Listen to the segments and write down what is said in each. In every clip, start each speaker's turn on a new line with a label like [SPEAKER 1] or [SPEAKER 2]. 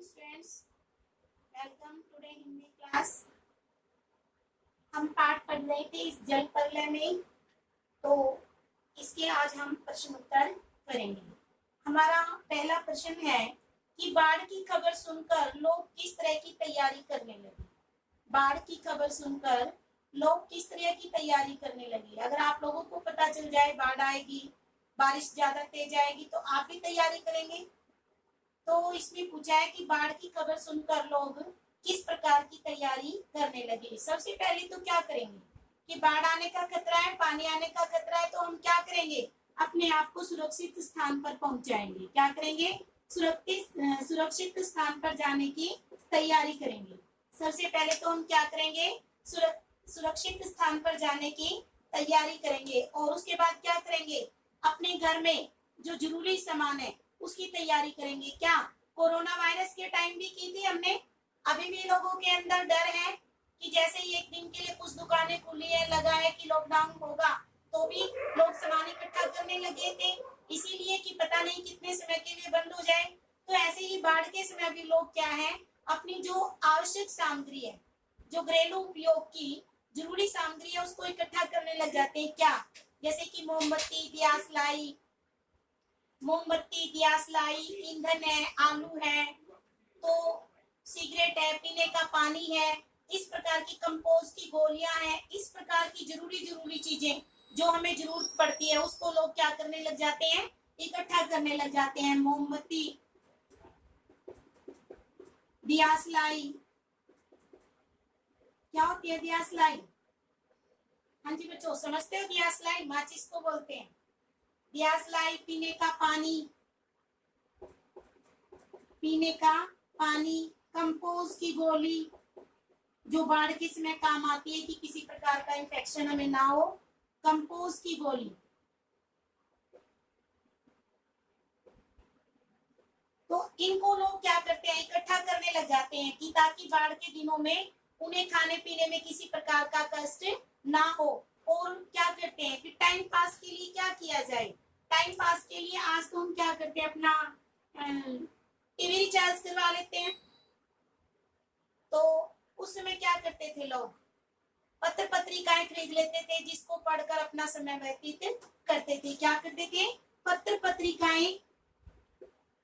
[SPEAKER 1] Students, welcome today Hindi class. हम पाठ पढ़ रहे थे इस जल प्रलय में, तो इसके आज हम प्रश्न उत्तर करेंगे। हमारा पहला प्रश्न है कि बाढ़ की खबर सुनकर लोग किस तरह की तैयारी करने लगे। बाढ़ की खबर सुनकर लोग किस तरह की तैयारी करने लगे। अगर आप लोगों को पता चल जाए बाढ़ आएगी, बारिश ज्यादा तेज आएगी, तो आप भी तैयारी करेंगे। तो इसमें पूछा है कि बाढ़ की खबर सुनकर लोग किस प्रकार की तैयारी करने लगे। सबसे पहले तो क्या करेंगे कि बाढ़ आने का खतरा है, पानी आने का खतरा है, तो हम क्या करेंगे, अपने आप को सुरक्षित स्थान पर पहुंचाएंगे। क्या करेंगे, सुरक्षित स्थान पर जाने की तैयारी करेंगे। सबसे पहले तो हम क्या करेंगे, सुरक्षित स्थान पर जाने की तैयारी करेंगे। और उसके बाद क्या करेंगे, अपने घर में जो जरूरी सामान है उसकी तैयारी करेंगे। क्या कोरोना वायरस के टाइम भी की थी हमने। अभी भी लोगों के अंदर डर है कि जैसे ही एक दिन के लिए कुछ दुकानें खुली है, लगा है कि लॉकडाउन होगा, तो भी लोग सामान इकट्ठा करने लगे थे, इसीलिए कि पता नहीं कितने समय के लिए बंद हो जाए। तो ऐसे ही बाढ़ के समय भी लोग क्या है, अपनी जो आवश्यक सामग्री है, जो घरेलू उपयोग की जरूरी सामग्री है, उसको इकट्ठा करने लग जाते हैं। क्या, जैसे कि मोमबत्ती, दियासलाई, ईंधन है, आलू है, तो सिगरेट है, पीने का पानी है, इस प्रकार की कंपोस्ट की गोलियां हैं, इस प्रकार की जरूरी चीजें जो हमें जरूरत पड़ती है, उसको लोग क्या करने लग जाते हैं, इकट्ठा करने लग जाते हैं। मोमबत्ती, दियासलाई, क्या होती है दियासलाई? हाँ जी बच्चों, समझते हो दियासलाई? माचिस को बोलते हैं दियासलाई। पीने का पानी, कंपोस्ट की गोली जो बाढ़ के समय काम आती है कि किसी प्रकार का इंफेक्शन हमें ना हो, कंपोस्ट की गोली। तो इनको लोग क्या करते हैं, इकट्ठा करने लग जाते हैं कि ताकि बाढ़ के दिनों में उन्हें खाने पीने में किसी प्रकार का कष्ट ना हो। और क्या करते हैं कि टाइम पास के लिए क्या किया जाए, टाइम पास के लिए आज तो हम क्या करते हैं, अपना टीवी रिचार्ज करवा लेते हैं। तो उस समय क्या करते थे लोग, पत्र पत्रिकाएं खरीद लेते थे, जिसको पढ़कर अपना समय व्यतीत करते थे। क्या करते थे, पत्र पत्रिकाएं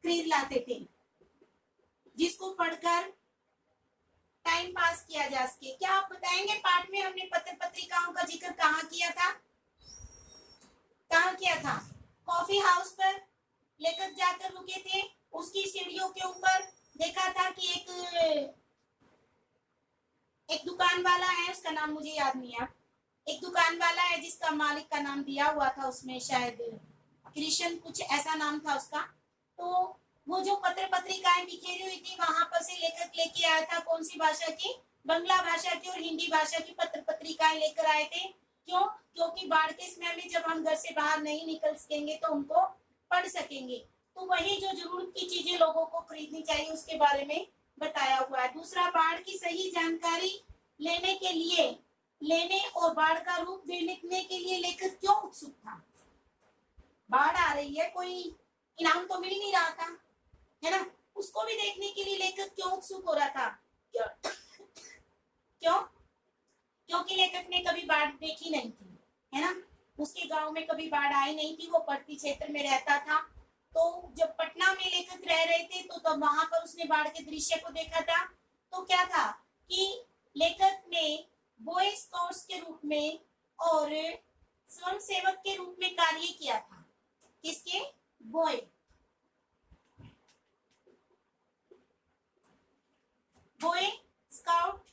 [SPEAKER 1] खरीद लाते थे, जिसको पढ़कर टाइम पास किया जा सके। क्या आप बताएंगे, पाठ में हमने पत्र पत्रिकाओं का जिक्र कहाँ किया था? कॉफी हाउस पर लेकर जाकर रुके थे, उसकी सीढ़ियों के ऊपर देखा था कि एक दुकान वाला है, उसका नाम मुझे याद नहीं है, एक दुकान वाला है जिसका मालिक का नाम दिया हुआ था, उसमें शायद कृष्ण कुछ ऐसा नाम था उसका। तो वो जो पत्र पत्रिकाएं बिखेरी हुई थी, वहां पर से लेकर लेके आया था, कौन सी भाषा की, बांग्ला भाषा की और हिंदी भाषा की पत्र पत्रिकाएं लेकर आए थे। क्यों? क्योंकि बाढ़ के समय में जब हम घर से बाहर नहीं निकल सकेंगे तो उनको पढ़ सकेंगे। तो वही जो जरूरत की चीजें लोगों को खरीदनी चाहिए, उसके बारे में बताया हुआ है। दूसरा, बाढ़ की सही जानकारी लेने और बाढ़ का रूप देखने के लिए लेखक क्यों उत्सुक था? बाढ़ आ रही है, कोई इनाम तो मिल नहीं रहा था, है ना, उसको भी देखने के लिए लेखक क्यों उत्सुक हो रहा था? क्यों? क्योंकि लेखक ने कभी बाढ़ देखी नहीं थी, है ना, उसके गांव में कभी बाढ़ आई नहीं थी, वो पड़ती क्षेत्र में रहता था। तो जब पटना में लेखक रह रहे थे, तो तब वहां पर उसने बाढ़ के दृश्य को देखा था। तो क्या था कि लेखक ने बॉय स्काउट्स के रूप में और स्वयं सेवक के रूप में कार्य किया था। किसके? बॉय स्काउट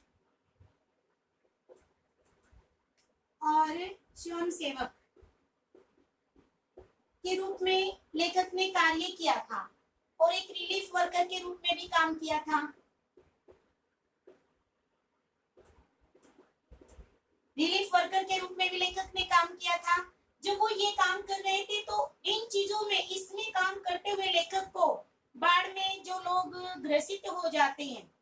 [SPEAKER 1] और स्वयं सेवक के रूप में लेखक ने कार्य किया था, और एक रिलीफ वर्कर के रूप में भी काम किया था। रिलीफ वर्कर के रूप में भी लेखक ने काम किया था। जब वो ये काम कर रहे थे, तो इन चीजों में, इसमें काम करते हुए लेखक को बाढ़ में जो लोग ग्रसित हो जाते हैं,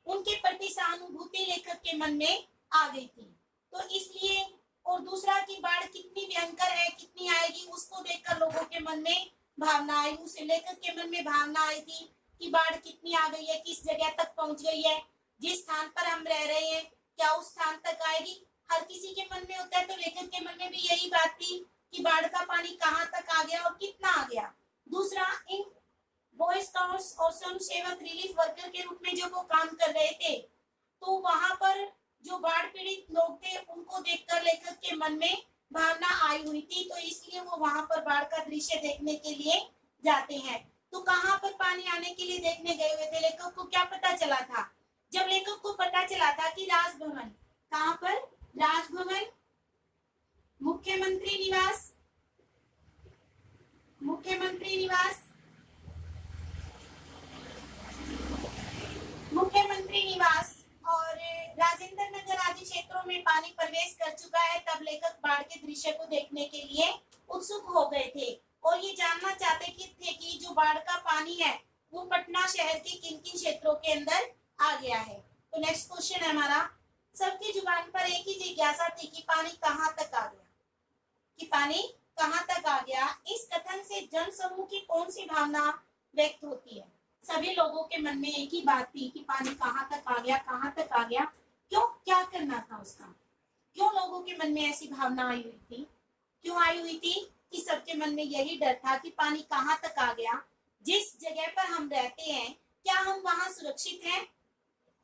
[SPEAKER 1] उनके प्रति सहानुभूति लेखक के मन में आ गई थी। तो इसलिए, और दूसरा कि बाढ़ कितनी भयंकर है, कितनी आएगी, उसको देखकर लोगों के मन में भावना आई, उस लेखक के मन में भावना आई थी कि बाढ़ कितनी आ गई है, किस जगह तक पहुंच गई है, जिस स्थान पर हम रह रहे हैं क्या उस स्थान तक आएगी, हर किसी के मन में होता है। तो लेखक के मन में भी यही बात थी कि बाढ़ का पानी कहाँ तक आ गया और कितना आ गया। दूसरा, इन बॉय स्काउट्स और स्वयं सेवक रिलीफ वर्कर के रूप में जो वो काम कर रहे थे, तो वहां पर जो बाढ़ पीड़ित लोग थे उनको देखकर लेखक के मन में भावना आई हुई थी, तो इसलिए वो वहां पर बाढ़ का दृश्य देखने के लिए जाते हैं। तो कहाँ पर पानी आने के लिए देखने गए हुए थे, लेखक को क्या पता चला था? जब लेखक को पता चला था कि राजभवन, कहाँ पर? राजभवन, मुख्यमंत्री निवास, मुख्यमंत्री निवास, मुख्यमंत्री निवास और राजेंद्र नगर आदि क्षेत्रों में पानी प्रवेश कर चुका है, तब लेखक बाढ़ के दृश्य को देखने के लिए उत्सुक हो गए थे और ये जानना चाहते थे कि जो बाढ़ का पानी है वो पटना शहर के किन किन क्षेत्रों के अंदर आ गया है। तो नेक्स्ट क्वेश्चन है हमारा, सबकी जुबान पर एक ही जिज्ञासा थी कि पानी कहाँ तक आ गया, कि पानी कहाँ तक आ गया। इस कथन से जन समूह की कौन सी भावना व्यक्त होती है? सभी लोगों के मन में एक ही बात थी कि पानी कहाँ तक आ गया, कहाँ तक आ गया, क्यों, क्या करना था उसका, क्यों लोगों के मन में ऐसी भावना आई हुई थी? क्यों आई हुई थी? कि सबके मन में यही डर था कि पानी कहाँ तक आ गया, जिस जगह पर हम रहते हैं क्या हम वहां सुरक्षित हैं?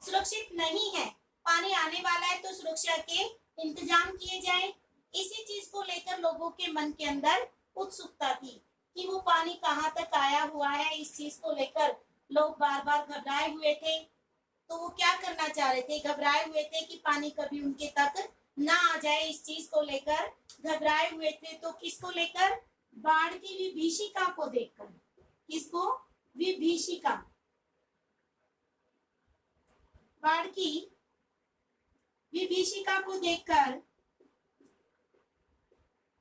[SPEAKER 1] सुरक्षित नहीं है, पानी आने वाला है तो सुरक्षा के इंतजाम किए जाए। इसी चीज को लेकर लोगों के मन के अंदर उत्सुकता थी कि वो पानी कहाँ तक आया हुआ है। इस चीज को लेकर लोग बार बार घबराए हुए थे। तो वो क्या करना चाह रहे थे? घबराए हुए थे कि पानी कभी उनके तक ना आ जाए, इस चीज को लेकर घबराए हुए थे। तो किसको लेकर? बाढ़ की विभीषिका को देखकर। किसको? विभीषिका, बाढ़ की विभीषिका को देखकर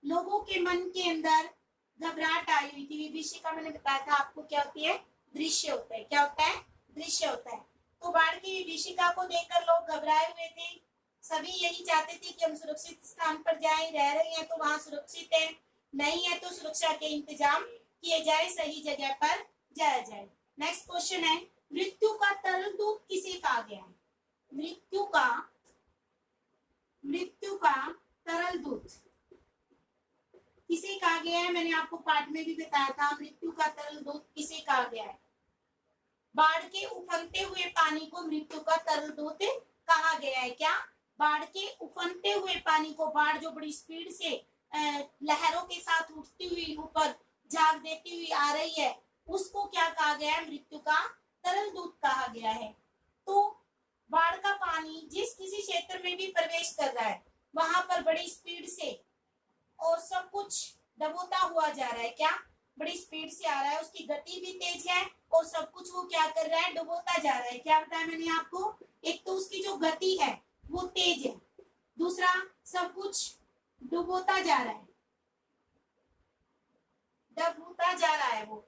[SPEAKER 1] लोगों के मन के अंदर घबराहट आई हुई थी। विभीषिका मैंने बताया था आपको क्या होती है? दृश्य होता है। क्या होता है? दृश्य होता है। तो बाढ़ की विभीषिका को देखकर लोग घबराए हुए थे। सभी यही चाहते थे कि हम सुरक्षित स्थान पर जाएं, रह रहे हैं तो वहां सुरक्षित है, नहीं है तो सुरक्षा के इंतजाम किए जाए, सही जगह पर जाया जाए। नेक्स्ट क्वेश्चन है, मृत्यु का तरल दूत किसे कहा गया है? मृत्यु का तरल दूत किसे कहा गया है? मैंने आपको पाठ में भी बताया था, मृत्यु का तरल दूत किसे कहा गया है? बाढ़ के उफनते हुए पानी को मृत्यु का तरल दूत कहा गया है। क्या? बाढ़ के उफनते हुए पानी को, बाढ़ जो बड़ी स्पीड से लहरों के साथ उठती हुई ऊपर झाग देती हुई आ रही है, उसको क्या कहा गया है? मृत्यु का तरल दूत कहा गया है। तो बाढ़ का पानी जिस किसी क्षेत्र में भी प्रवेश कर रहा है वहां पर बड़ी स्पीड से और सब कुछ डबोता हुआ जा रहा है। क्या? बड़ी स्पीड से आ रहा है, उसकी गति भी तेज है और सब कुछ वो क्या कर रहा है? डुबोता जा रहा है। क्या बताया मैंने आपको? एक तो उसकी जो गति है वो तेज है, दूसरा सब कुछ डुबोता जा रहा है, डबोता जा रहा है, वो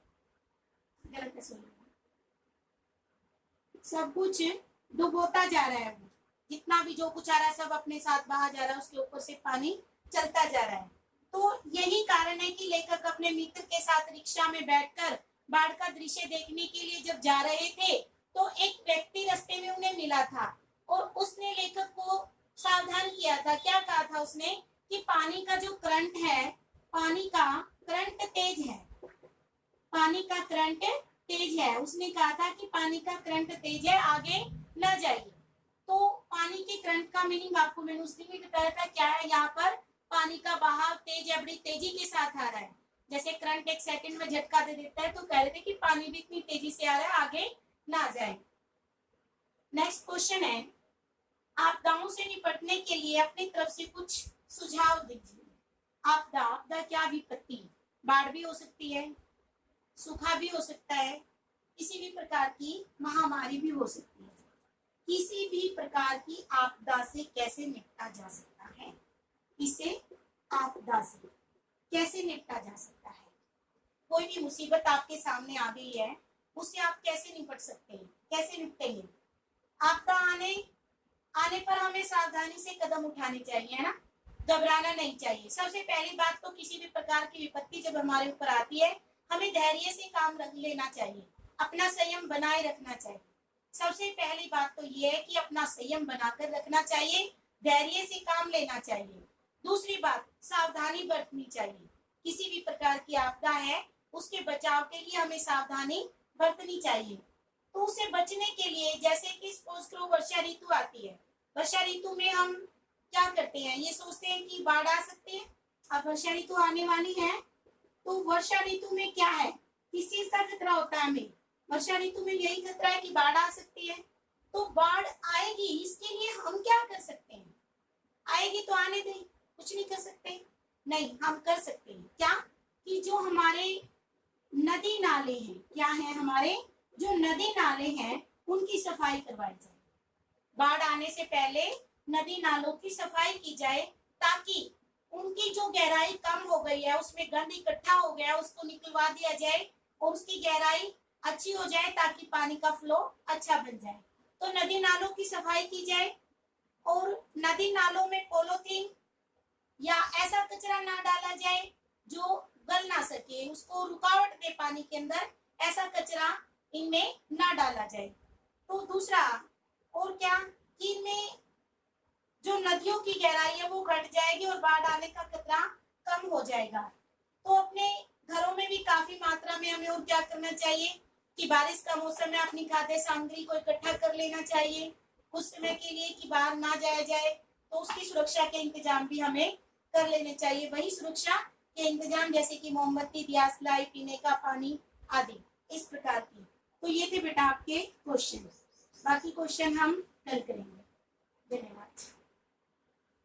[SPEAKER 1] गलत है, सब कुछ डुबोता जा रहा है। वो जितना भी जो कुछ आ रहा है सब अपने साथ बहा जा रहा है, उसके ऊपर से पानी चलता जा रहा है। तो यही कारण है कि लेखक अपने मित्र के साथ रिक्शा में बैठकर बाढ़ का दृश्य देखने के लिए जब जा रहे थे तो एक व्यक्ति रास्ते में उन्हें मिला था और उसने लेखक को सावधान किया था। क्या कहा था उसने? कि पानी का जो करंट है, पानी का करंट तेज है, पानी का करंट तेज है। उसने कहा था कि पानी का करंट तेज है, आगे न जाइए। तो पानी के करंट का मीनिंग आपको मैंने उस दिन भी बताया था। क्या है? यहाँ पर पानी का बहाव तेज है, बड़ी तेजी के साथ आ रहा है। जैसे करंट एक सेकंड में झटका दे देता है, तो कह रहे थे कि पानी भी इतनी तेजी से आ रहा है, आगे ना जाए। नेक्स्ट क्वेश्चन है, आपदाओं से निपटने के लिए अपनी तरफ से कुछ सुझाव दीजिए। आपदा, आपदा क्या? विपत्ति, बाढ़ भी हो सकती है, सूखा भी हो सकता है, किसी भी प्रकार की महामारी भी हो सकती है। किसी भी प्रकार की आपदा से कैसे निपटा जा सकता है? इसे आपदा से कैसे निपटा जा सकता है? कोई भी मुसीबत आपके सामने आ गई है, उससे आप कैसे निपट सकते हैं? कैसे निपटेंगे? आपदा आने पर हमें सावधानी से कदम उठाने चाहिए, है ना? घबराना नहीं चाहिए। सबसे पहली बात तो किसी भी प्रकार की विपत्ति जब हमारे ऊपर आती है, हमें धैर्य से काम रख लेना चाहिए। अपना संयम बनाए रखना चाहिए। सबसे पहली बात तो ये है कि अपना संयम बनाकर रखना चाहिए, धैर्य से काम लेना चाहिए। दूसरी बात, सावधानी बरतनी चाहिए। किसी भी प्रकार की आपदा है उसके बचाव के लिए हमें सावधानी बरतनी चाहिए। तो उससे बचने के लिए, जैसे कि सपोज करो वर्षा ऋतु आती है, वर्षा ऋतु में हम क्या करते हैं, ये सोचते हैं कि बाढ़ आ सकती है। अब वर्षा ऋतु आने वाली है, तो वर्षा ऋतु में क्या है, किस चीज का खतरा होता है हमें? वर्षा ऋतु में यही खतरा है कि बाढ़ आ सकती है। तो बाढ़ आएगी, इसके लिए हम क्या कर सकते हैं? आएगी तो आने दें, कुछ नहीं कर सकते। नहीं, हम कर सकते हैं क्या, कि जो हमारे नदी नाले हैं, क्या है, हमारे जो नदी नाले हैं उनकी सफाई करवाई जाए। बाढ़ आने से पहले नदी नालों की सफाई की जाए, ताकि उनकी जो गहराई कम हो गई है, उसमें गंद इकट्ठा हो गया, उसको निकलवा दिया जाए और उसकी गहराई अच्छी हो जाए, ताकि पानी का फ्लो अच्छा बन जाए। तो नदी नालों की सफाई की जाए, और नदी नालों में पॉलीथीन या ऐसा कचरा ना डाला जाए जो गल ना सके, उसको रुकावट दे पानी के अंदर, ऐसा कचरा इनमें ना डाला जाए। तो दूसरा और क्या, कि इनमें जो नदियों की गहराई है वो घट जाएगी और बाढ़ आने का खतरा कम हो जाएगा। तो अपने घरों में भी काफी मात्रा में हमें और क्या करना चाहिए, कि बारिश का मौसम में अपनी खाद्य सामग्री को इकट्ठा कर लेना चाहिए कुछ समय के लिए, कि बाहर ना जाया जाए। तो उसकी सुरक्षा के इंतजाम भी हमें कर लेने चाहिए। वही सुरक्षा के इंतजाम जैसे कि मोमबत्ती, दिया सलाई, पीने का पानी आदि, इस प्रकार की। तो ये थे बेटा आपके क्वेश्चन। बाकी क्वेश्चन हम कल करेंगे। धन्यवाद।